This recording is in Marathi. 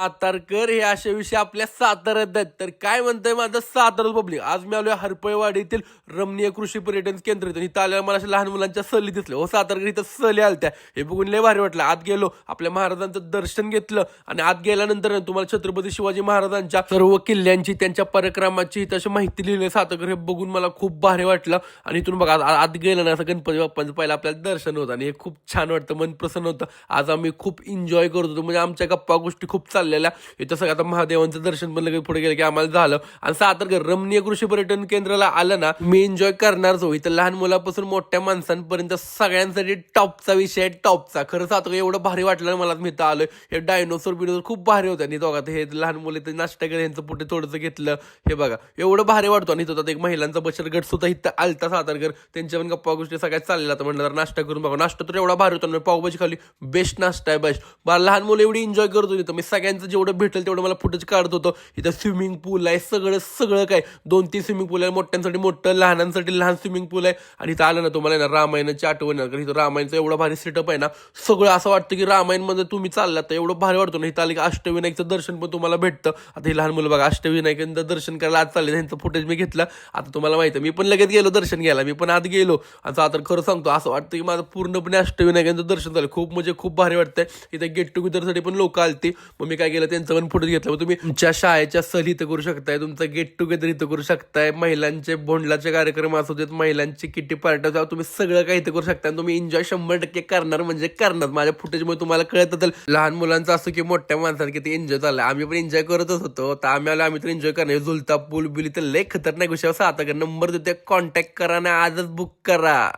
सातारकर हे अशा विषय आपल्या साताऱ्यात आहेत. तर काय म्हणतंय माझं सातारा पब्लिक, आज मी आलोय हरपळवाडी येथील रमणीय कृषी पर्यटन केंद्र. इथं आल्यावर मला अशा लहान मुलांच्या सहली दिसल्या. हो, सातारकर इथं सहली आलत्या. हे बघून लय भारी वाटलं. आत गेलो, आपल्या महाराजांचं दर्शन घेतलं आणि आत गेल्यानंतर तुम्हाला छत्रपती शिवाजी महाराजांच्या सर्व किल्ल्यांची, त्यांच्या पराक्रमाची तशी माहिती लिहिली सातारकर. हे बघून मला खूप भारी वाटलं. आणि इथून बघा आत गेलं ना, असं गणपती बाप्पांचं पहिलं आपल्याला दर्शन होतं आणि हे खूप छान वाटतं, मन प्रसन्न होतं. आज आम्ही खूप एन्जॉय करत होतो. म्हणजे आमच्या गप्पा गोष्टी खूप चाललेल्या. इथं सगळं आता महादेवांचं दर्शन पण लगेच पुढे गेलं की आम्हाला झालं. आणि सातारकर रमणीय कृषी पर्यटन केंद्राला आलं ना, मी एन्जॉय करणारच हो. इथं लहान मुलापासून मोठ्या माणसांपर्यंत सगळ्यांसाठी टॉपचा विषय, टॉपचा. खरं सातारकर एवढं भारी वाटलं ना मला, मी इथं आलोय. हे डायनोसॉर बिनोसॉर खूप भारी होत्या. आणि दोघात हे लहान मुले ते नाश्ता केलं, यांचं पुढे थोडंसं घेतलं. हे बघा एवढं भारी वाटतो. आणि इथं एक महिलांचा बचत गट सुद्धा इथं आलता सातारकर. त्यांच्या पण गप्पा गोष्टी सगळ्या चालल्या. तर म्हणलं तर नाश्ता करून बघा. नाश्ता तर एवढा भारी होता, पावभाजी खाली, बेस्ट नाश्ता आहे बेस्ट. मला लहान मुलं एवढी एन्जॉय करत होती. मी सगळ्यांचं जेवढं भेटेल तेवढं मला फुटेज काढत होतो. इथं स्विमिंग पूल आहे, सगळं सगळं काय 2-3 स्विमिंग पूल आहे. मोठ्यांसाठी मोठं, लहानांसाठी लहान स्विमिंग पूल आहे. आणि इथं आलं ना तुम्हाला ना रामायणाची आठवण येणार. कारण इथं रामायणचं एवढं भारी सेटअप आहे ना, सगळं असं वाटतं की रामायणमध्ये तुम्ही चाललात. तर एवढं भारी वाटतं ना. इथं आलं की अष्टविनायकचं दर्शन पण तुम्हाला भेटतं. आता ही लहान मुलं बघा अष्टविनायकांचं दर्शन करायला आज चालले. त्यांचं फुटेज मी घेतलं. आता तुम्हाला माहिती आहे, मी पण लगेच गेलो दर्शन घ्यायला. मी पण आत गेलो. आता खरं सांगतो, असं वाटतं की माझं पूर्णपणे अष्टविनायकांचं दर्शन झालं. खूप म्हणजे खूप भारी वाटतंय. इथं गेट टुगेदरसाठी पण लोक आलती. मग मी काय केलं, त्यांचं पण फुटेज घेतलं. तुम्ही तुमच्या शाळेच्या सहली इथं करू शकताय, तुमचं गेट टुगेदर इथं करू शकताय, महिलांचे भोंडलाचे कार्यक्रम असू देत, महिलांची किटी पार्टी जाऊ, तुम्ही सगळं काही इथं करू शकता. तुम्ही एन्जॉय 100% करणार म्हणजे करणार. माझ्या फुटेजमुळे तुम्हाला कळत असेल लहान मुलांचं असं की मोठ्या माणसांना किती एन्जॉय झालं. आम्ही पण एन्जॉय करतच होतो. तर आम्ही तर एन्जॉय करणार. झुलता पूल बिल तर लय खतरनाक विषय. आता नंबर देते, कॉन्टॅक्ट करा ना, आजच बुक करा.